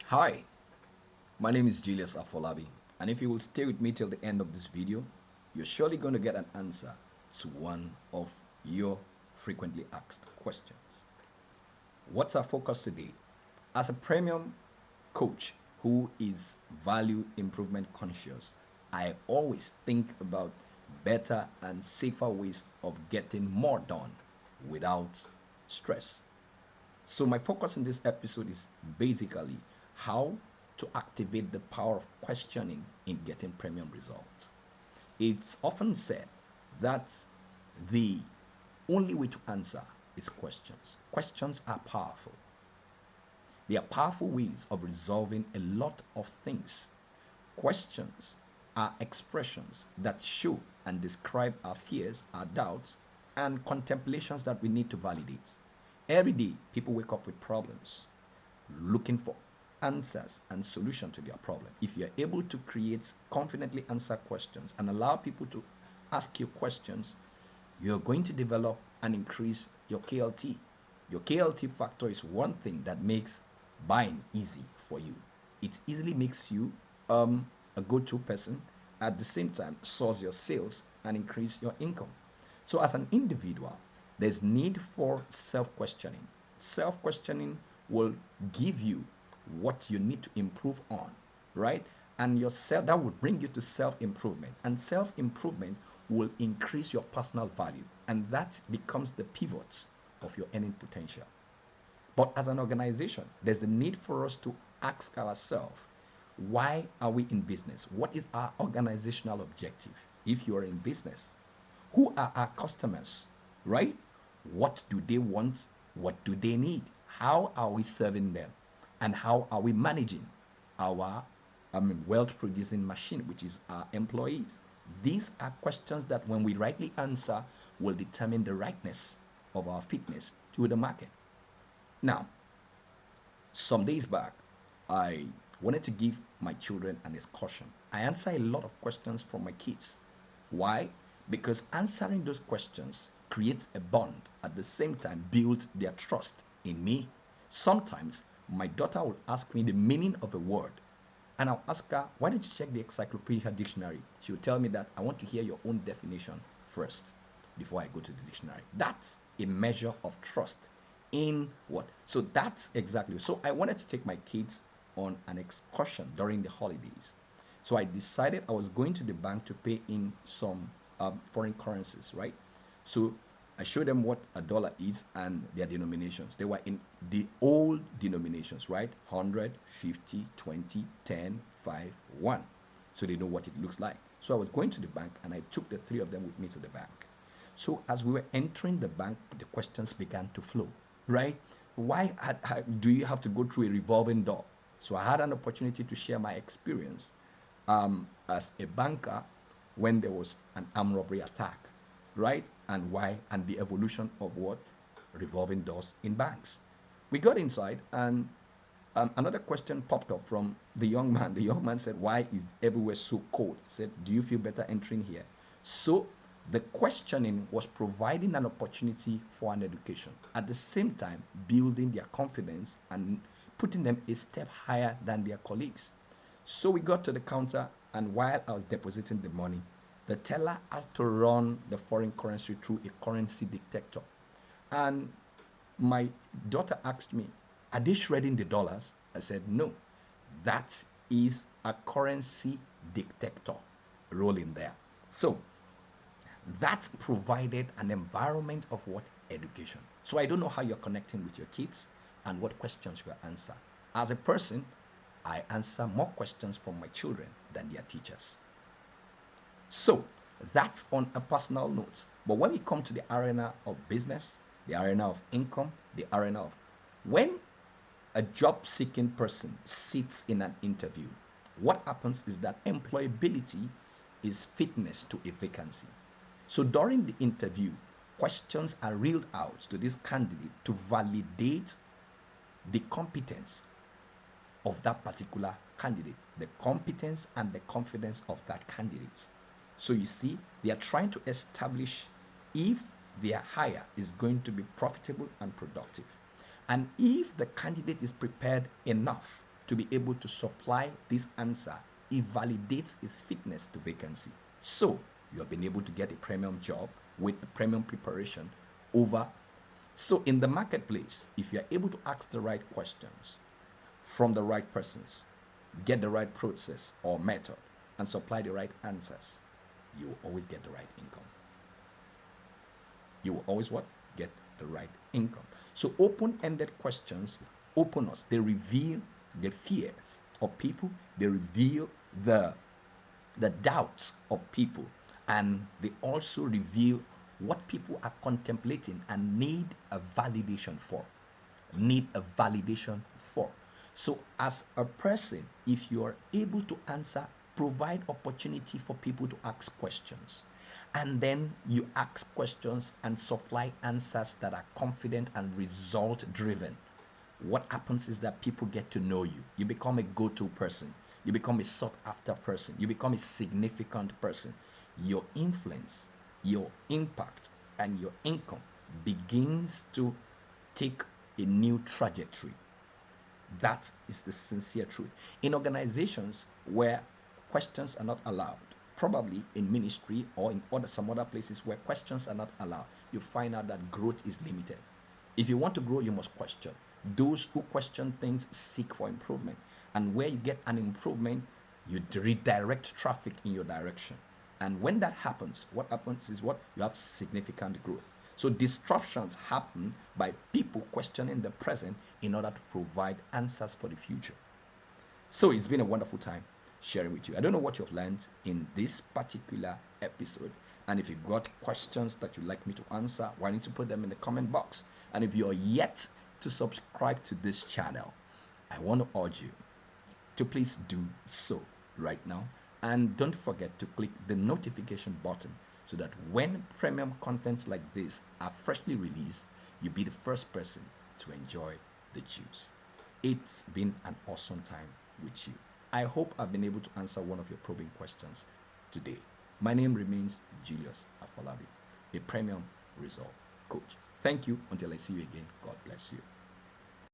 Hi, my name is Julius Afolabi, and if you will stay with me till the end of this video, you're surely going to get an answer to one of your frequently asked questions. What's our focus today? As a premium coach who is value improvement conscious, I always think about better and safer ways of getting more done without stress. So my focus in this episode is basically how to activate the power of questioning in getting premium results. It's often said that the only way to answer is questions. Questions are powerful. They are powerful ways of resolving a lot of things. Questions are expressions that show and describe our fears, our doubts, and contemplations that we need to validate. Every day, people wake up with problems, looking for answers and solution to their problem. If you're able to create confidently answer questions and allow people to ask you questions, you're going to develop and increase your KLT. Your KLT factor is one thing that makes buying easy for you. It easily makes you a go-to person, at the same time source your sales and increase your income. So as an individual, there's need for self-questioning. Self-questioning will give you what you need to improve on, right? And yourself that will bring you to self-improvement. And self-improvement will increase your personal value. And that becomes the pivot of your earning potential. But as an organization, there's the need for us to ask ourselves, why are we in business? What is our organizational objective? If you are in business, who are our customers, right? What do they want? What do they need? How are we serving them? And how are we managing our wealth producing machine, which is our employees? These are questions that, when we rightly answer, will determine the rightness of our fitness to the market. Now, some days back, I wanted to give my children an excursion. I answer a lot of questions from my kids. Why? Because answering those questions creates a bond, at the same time builds their trust in me. Sometimes my daughter will ask me the meaning of a word, and I'll ask her, why don't you check the encyclopedia dictionary? She'll tell me that I want to hear your own definition first before I go to the dictionary. That's a measure of trust in what? So that's exactly. So I wanted to take my kids on an excursion during the holidays. So I decided I was going to the bank to pay in some foreign currencies, right? So I showed them what a dollar is and their denominations. They were in the old denominations, right? 100, 50, 20, 10, 5, 1. So they know what it looks like. So I was going to the bank and I took the three of them with me to the bank. So as we were entering the bank, the questions began to flow, right? Why do you have to go through a revolving door? So I had an opportunity to share my experience as a banker when there was an armed robbery attack, right? And why, and the evolution of what? Revolving doors in banks. We got inside, and another question popped up from the young man. The young man said, why is everywhere so cold? He said, do you feel better entering here? So the questioning was providing an opportunity for an education, at the same time building their confidence and putting them a step higher than their colleagues. So we got to the counter, and while I was depositing the money, the teller had to run the foreign currency through a currency detector. And my daughter asked me, are they shredding the dollars? I said, no, that is a currency detector rolling there. So that provided an environment of what? Education. So I don't know how you're connecting with your kids and what questions you answer. As a person, I answer more questions from my children than their teachers. So that's on a personal note. But when we come to the arena of business, the arena of income, the arena of when a job seeking person sits in an interview, what happens is that employability is fitness to a vacancy. So during the interview, questions are reeled out to this candidate to validate the competence of that particular candidate, the competence and the confidence of that candidate. So you see, they are trying to establish if their hire is going to be profitable and productive. And if the candidate is prepared enough to be able to supply this answer, it validates its fitness to vacancy. So you have been able to get a premium job with a premium preparation over. So in the marketplace, if you're able to ask the right questions from the right persons, get the right process or method, and supply the right answers, you will always get the right income. You will always what? Get the right income. So open-ended questions open us. They reveal the fears of people. They reveal the doubts of people, and they also reveal what people are contemplating and need a validation for. Need a validation for. So, as a person, if you are able to answer, provide opportunity for people to ask questions, and then you ask questions and supply answers that are confident and result driven, what happens is that people get to know you. You become a go-to person. You become a sought-after person. You become a significant person. Your influence, your impact, and your income begins to take a new trajectory. That is the sincere truth. In organizations where questions are not allowed, probably in ministry or in some other places where questions are not allowed, you find out that growth is limited. If you want to grow, you must question. Those who question things seek for improvement. And where you get an improvement, you redirect traffic in your direction. And when that happens, what happens is what? You have significant growth. So disruptions happen by people questioning the present in order to provide answers for the future. So it's been a wonderful time sharing with you. I don't know what you've learned in this particular episode. And if you've got questions that you'd like me to answer, why don't you put them in the comment box? And if you're yet to subscribe to this channel, I want to urge you to please do so right now. And don't forget to click the notification button so that when premium contents like this are freshly released, you'll be the first person to enjoy the juice. It's been an awesome time with you. I hope I've been able to answer one of your probing questions today. My name remains Julius Afolabi, a premium result coach. Thank you. Until I see you again, God bless you.